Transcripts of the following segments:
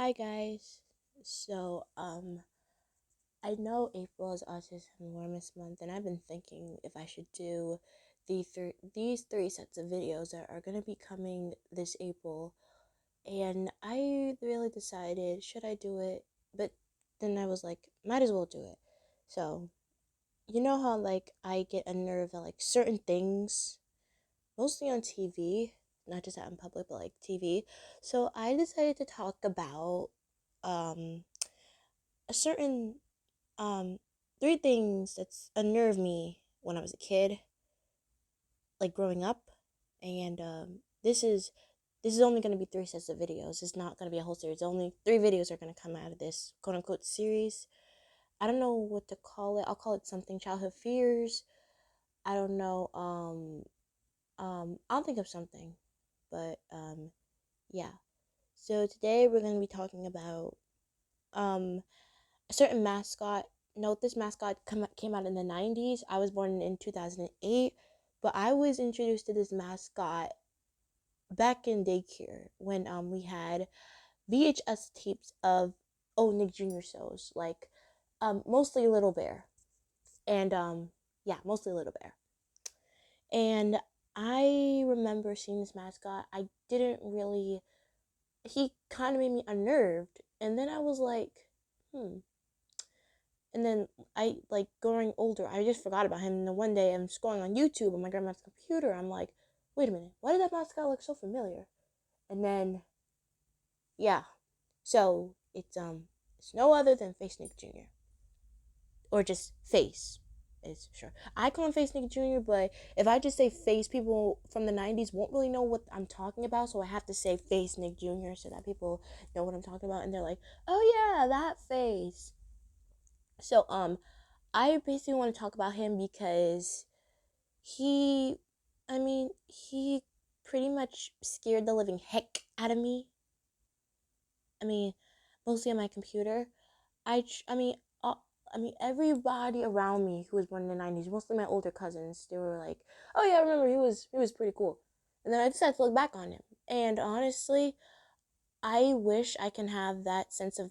Hi guys. So, I know April is Autism Awareness Month, and I've been thinking if I should do these three sets of videos that are gonna be coming this April, and I really decided should I do it, but then I was like, might as well do it. So, you know how like I get unnerved at like certain things, mostly on TV, not just out in public, but like TV. So I decided to talk about um a certain um three things that's unnerved me when I was a kid, like growing up, and this is only going to be three sets of videos. It's not going to be a whole series. Only three videos are going to come out of this quote unquote series. I don't know what to call it. I'll call it something childhood fears. I don't know. I'll think of something, but yeah. So today we're going to be talking about um a certain mascot. Note this mascot came out in the 90s. I was born in 2008, but I was introduced to this mascot back in daycare when we had VHS tapes of Nick Jr. shows, like mostly Little Bear. And yeah, mostly Little Bear. And I remember seeing this mascot. I didn't really He kind of made me unnerved. And then I was like, hmm, and then I like growing older, I just forgot about him. And then one day I'm scrolling on YouTube on my grandma's computer. I'm like, wait a minute, why did that mascot look so familiar? And then yeah, so it's no other than Face Nick Jr. or just Face. Is sure. I call him Face Nick Jr., but if I just say Face, people from the 90s won't really know what I'm talking about. So I have to say Face Nick Jr. so that people know what I'm talking about. And they're like, oh yeah, that Face. So, I basically want to talk about him because he, he pretty much scared the living heck out of me. I mean, mostly on my computer. I, tr- I mean, uh, everybody around me who was born in the 90s, mostly my older cousins, they were like, "Oh yeah, I remember he was pretty cool." And then I decided to look back on him, and honestly, I wish I can have that sense of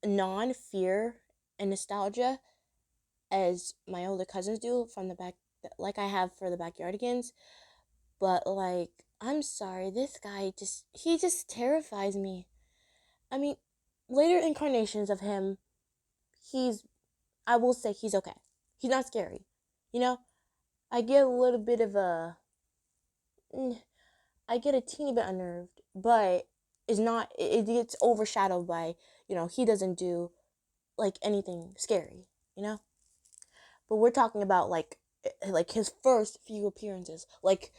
non-fear and nostalgia as my older cousins do from the back, like I have for the Backyardigans. But like, I'm sorry, this guy just terrifies me. I mean, later incarnations of him, he's I will say he's okay. He's not scary. You know, I get a little bit of mm, I get a teeny bit unnerved, but it's not. It gets overshadowed by he doesn't do like anything scary. You know, but we're talking about like his first few appearances, like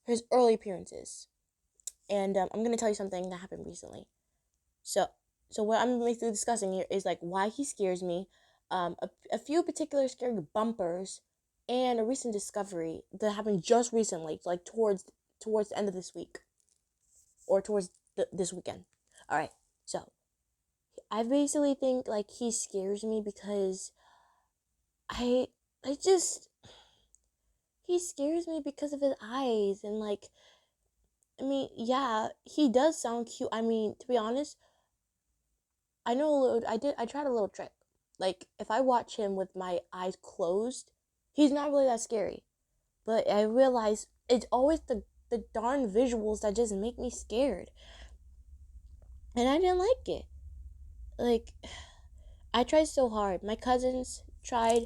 his early appearances. And I'm gonna tell you something that happened recently. So, so what I'm basically discussing here is like why he scares me, a few particular scary bumpers, and a recent discovery that happened just recently, like towards the end of this week or towards this weekend. All right, so I basically think like he scares me because I I just he scares me because of his eyes and like yeah, he does sound cute. I mean, to be honest, I know a little. I tried a little trick. Like if I watch him with my eyes closed, he's not really that scary. But I realize it's always the darn visuals that just make me scared, and I didn't like it. Like I tried so hard. My cousins tried,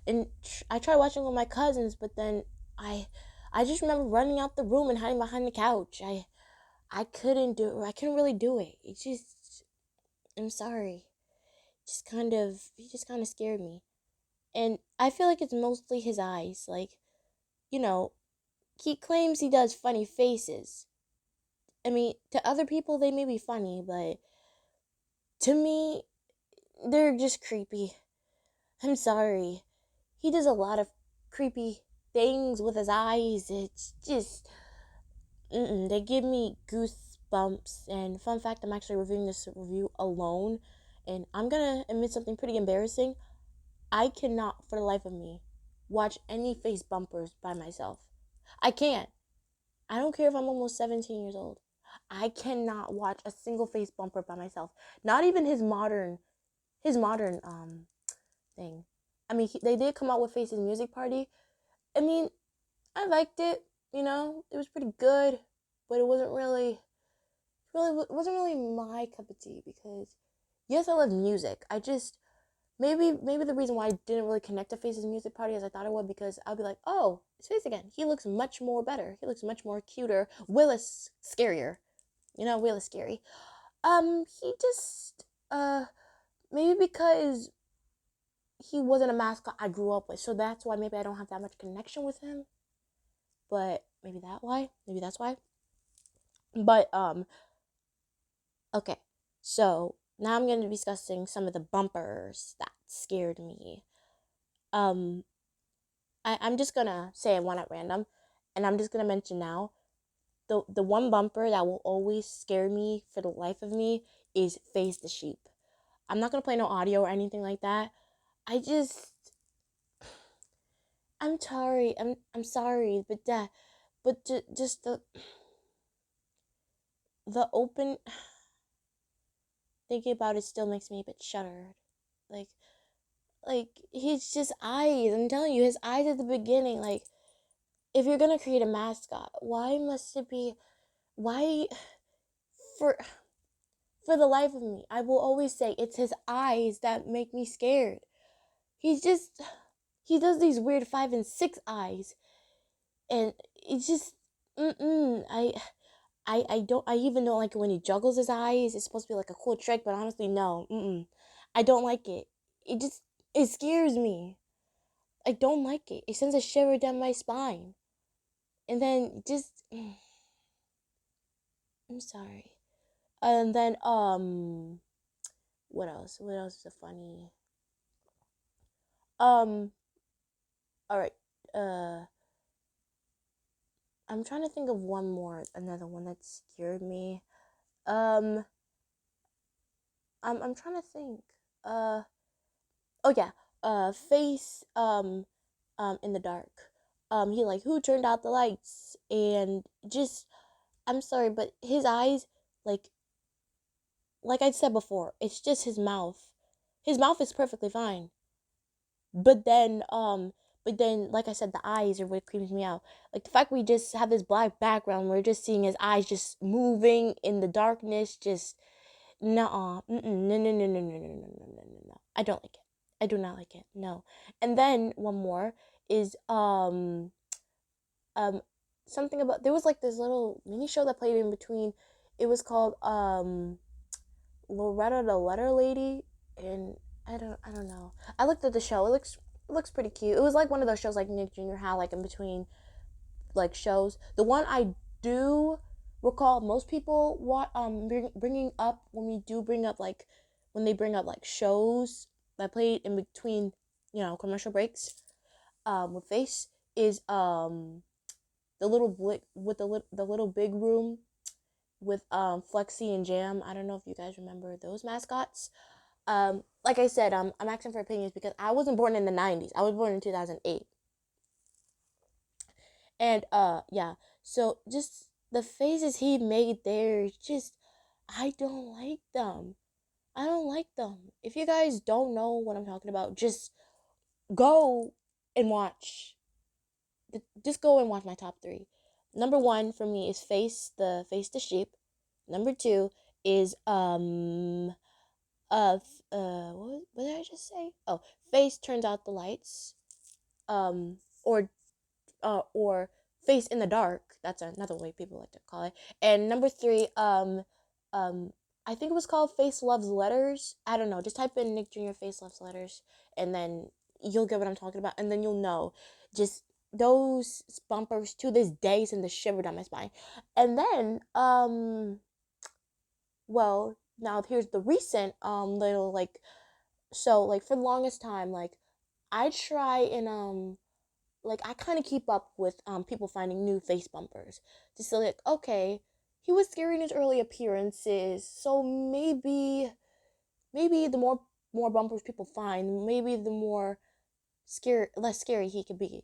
and I tried watching with my cousins, but then I I just remember running out the room and hiding behind the couch. I couldn't do it. I couldn't really do it. It's just I'm sorry. He just kind of scared me. And I feel like it's mostly his eyes. Like, you know, he claims he does funny faces. I mean, to other people they may be funny, but to me they're just creepy. I'm sorry. He does a lot of creepy things with his eyes. It's just they give me goosebumps. And fun fact, I'm actually reviewing this review alone, and I'm gonna admit something pretty embarrassing. I cannot, for the life of me, watch any face bumpers by myself. I can't. I don't care if I'm almost 17 years old. I cannot watch a single face bumper by myself. Not even his modern thing. I mean, they did come out with Face's Music Party. I mean, I liked it. It was pretty good, but it wasn't really my cup of tea because yes, I love music. I just maybe the reason why I didn't really connect to Face's Music Party as I thought it would because I'll be like, oh, it's Face again. He looks much more better. He looks much more cuter. Will is scarier. Will is scary. He just maybe because he wasn't a mascot I grew up with, so that's why maybe I don't have that much connection with him. But maybe that's why. But okay. So now I'm going to be discussing some of the bumpers that scared me. Um, I'm just gonna say one at random, and I'm just gonna mention now the one bumper that will always scare me for the life of me is Face the Sheep. I'm not gonna play no audio or anything like that. I just I'm sorry. I'm sorry, but just the open thinking about it still makes me a bit shuddered. Like he's just eyes. I'm telling you, his eyes at the beginning. Like if you're gonna create a mascot, why must it be? Why for for the life of me, I will always say it's his eyes that make me scared. He's just he does these weird 5 and 6 eyes, and it's just I don't I even don't like it when he juggles his eyes. It's supposed to be like a cool trick, but honestly, no, I don't like it. It scares me. I don't like it. It sends a shiver down my spine, and then just I'm sorry. And then what else? What else is a funny? Um, all right. Uh, I'm trying to think of another one that scared me. Um, I'm trying to think. Uh, oh yeah. Face. In the dark. He like who turned out the lights and just. I'm sorry, but his eyes, like I said before, it's just his mouth. His mouth is perfectly fine. But then, like I said, the eyes are what creeps me out. Like the fact we just have this black background, we're just seeing his eyes just moving in the darkness. Just no, no, no, no, no, no, no, no, no, no, no, no. I don't like it. I do not like it. No. And then one more is um something about there was like this little mini show that played in between. It was called Loretta the Letter Lady, and I don't know. I looked at the show. It looks pretty cute. It was like one of those shows like Nick Jr. had like in between like shows. The one I do recall most people bringing up when we do bring up like when they bring up like shows that played in between commercial breaks with Face is the little blick with the little big room with Flexi and Jam. I don't know if you guys remember those mascots. Like I said, I'm asking for opinions because I wasn't born in the 90s. I was born in 2008. And yeah. So just the faces he made there, just I don't like them. I don't like them. If you guys don't know what I'm talking about, just go and watch. Just go and watch my top 3. Number 1 for me is Face the Sheep. Number 2 is what did I just say? Oh, Face turns out the lights. Um or Face in the dark. That's another way people like to call it. And number 3, um I think it was called Face Loves Letters. I don't know. Just type in Nick Jr. Face Loves Letters, and then you'll get what I'm talking about, and then you'll know. Just those bumpers to this day send the shiver down my spine. And then well, now here's the recent little like so like for the longest time like I try and like I kind of keep up with people finding new face bumpers to say like okay, he was scary in his early appearances, so maybe the more bumpers people find, maybe the more less scary he could be,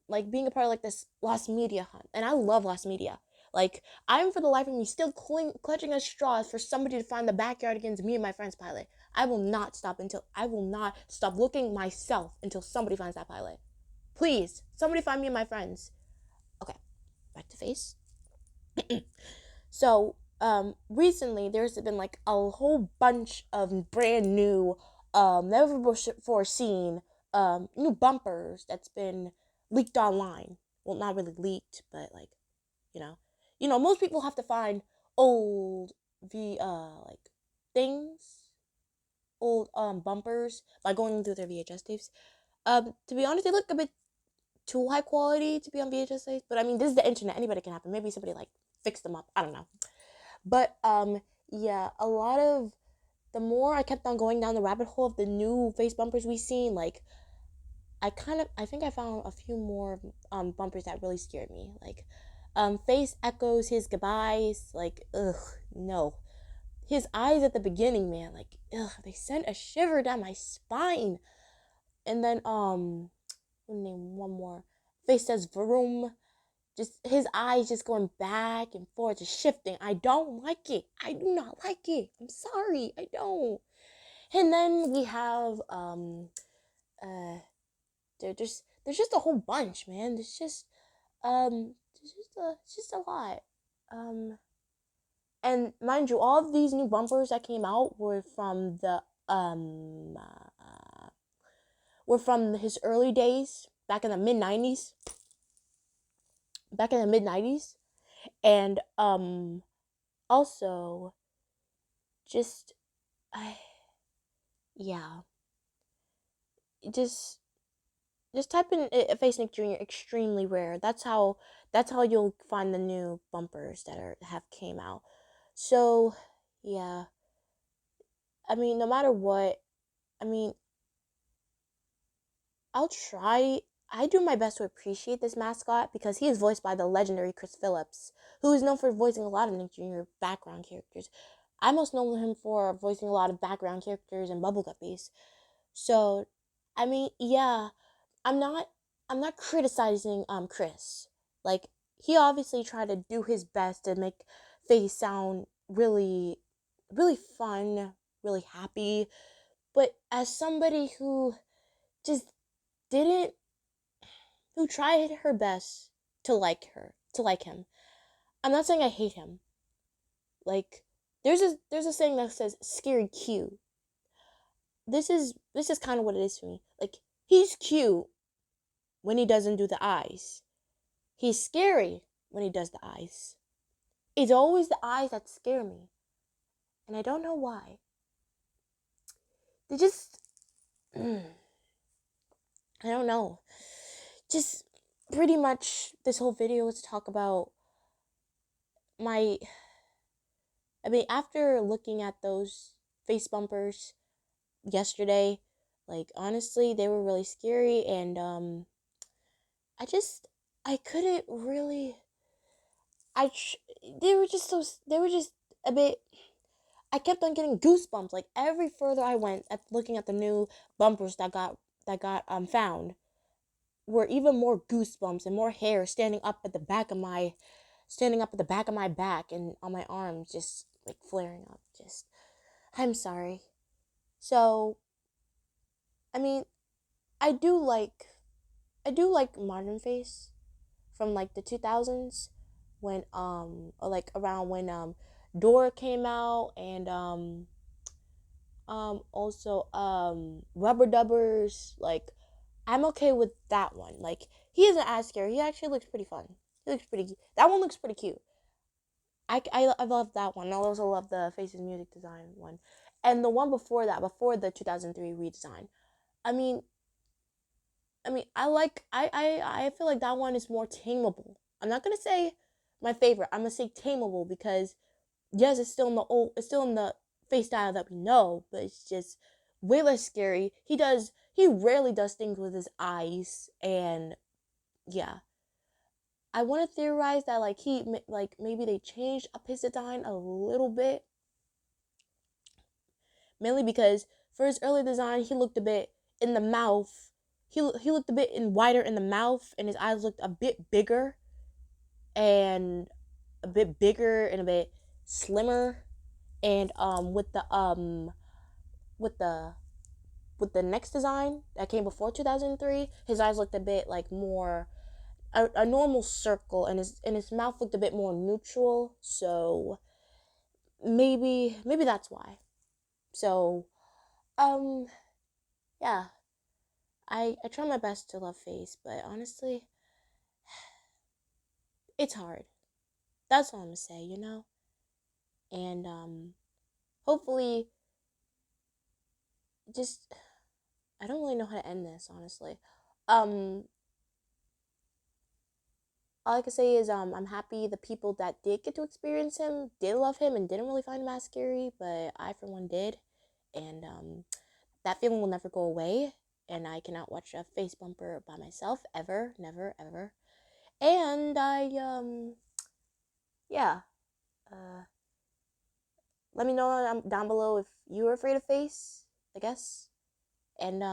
like being a part of like this Lost Media hunt. And I love Lost Media. Like, I'm for the life of me still clutching at straws for somebody to find the backyard against me and my friend's pilot. I will not stop looking myself until somebody finds that pilot. Please, somebody find me and my friends. Okay, back to Face. So, recently there's been like a whole bunch of brand new, never before seen, new bumpers that's been leaked online. Well, not really leaked, but like, you know, most people have to find old like things, old bumpers by going through their VHS tapes. To be honest, they look a bit too high quality to be on VHS tapes, but I mean, this is the internet. Anybody can happen. Maybe somebody like fixed them up. I don't know. But yeah, a lot of the more I kept on going down the rabbit hole of the new face bumpers we seen, like I think I found a few more bumpers that really scared me. Like Face echoes his goodbyes, like ugh, no. His eyes at the beginning, man, like ugh, they sent a shiver down my spine. And then name one more. Face says vroom, just his eyes just going back and forth, just shifting. I don't like it. I do not like it. I'm sorry, I don't. And then we have uh there's just a whole bunch, man. It's just a lot. Um and mind you, all of these new bumpers that came out were from his early days back in the mid 90s. Back in the mid 90s. And also just I yeah, just type in Face Nick Jr. extremely rare. That's how you'll find the new bumpers that have came out. So yeah, I mean, no matter what, I mean, I'll try. I do my best to appreciate this mascot because he is voiced by the legendary Chris Phillips, who is known for voicing a lot of Nick Jr. background characters. I most know him for voicing a lot of background characters in Bubble Guppies. So, I mean, yeah, I'm not I'm not criticizing Chris. Like, he obviously tried to do his best to make Face sound really really fun, really happy, but as somebody who just didn't who tried her best to like him. I'm not saying I hate him. Like, there's a saying that says scary cute. This is kind of what it is for me. Like, he's cute when he doesn't do the eyes. He's scary when he does the eyes. It's always the eyes that scare me. And I don't know why. They just I don't know. Just pretty much this whole video is to talk about my I mean, after looking at those face bumpers yesterday, like honestly, they were really scary and I just I couldn't really I tr- they were just a bit I kept on getting goosebumps like every further I went at looking at the new bumpers that got found were even more goosebumps and more hair standing up at the back of my back and on my arms just like flaring up. Just I'm sorry. So, I mean, I do like I do like Modern Face from like the 2000s when or like around when Dora came out and also Rubber Dubbers. Like, I'm okay with that one. Like, he isn't as scary. He actually looks pretty fun. He looks pretty. That one looks pretty cute. I love that one. I also love the Faces Music Design one, and the one before that, before the 2003 redesign. I mean, I feel like that one is more tameable. I'm not gonna say my favorite. I'm gonna say tameable because yes, it's still in the face style that we know, but it's just way less scary. He rarely does things with his eyes, and yeah, I want to theorize that like maybe they changed up his design a little bit, mainly because for his early design he looked a bit in the mouth. He looked a bit wider in the mouth, and his eyes looked a bit bigger, and a bit bigger and a bit slimmer, and with the with the next design that came before 2003, his eyes looked a bit like more a normal circle, and his mouth looked a bit more neutral. So maybe that's why. So um yeah, I try my best to love face, but honestly, it's hard. That's all I'm gonna say, you know. And hopefully, just I don't really know how to end this, honestly. Um, all I can say is I'm happy the people that did get to experience him did love him and didn't really find him as scary, but I for one did, and that feeling will never go away. And I cannot watch a face bumper by myself ever, never, ever. And yeah, uh, let me know down below if you are afraid of face, I guess. And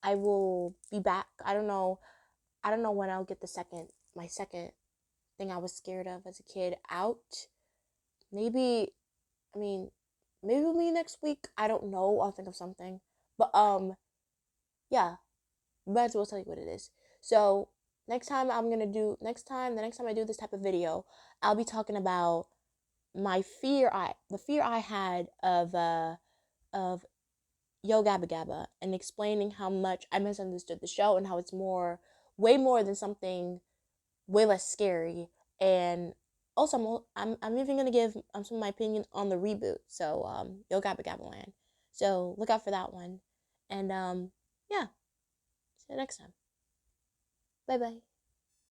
I will be back. I don't know when I'll get my second thing I was scared of as a kid out. Maybe, I mean, maybe it'll be next week. I don't know. I'll think of something. But yeah, might as well tell you what it is. So the next time I do this type of video, I'll be talking about the fear I had of Yo Gabba Gabba, and explaining how much I misunderstood the show and how it's way more than something way less scary. And also, I'm even gonna give some of my opinion on the reboot. So Yo Gabba Gabba Land. So look out for that one. And yeah, see you next time. Bye bye.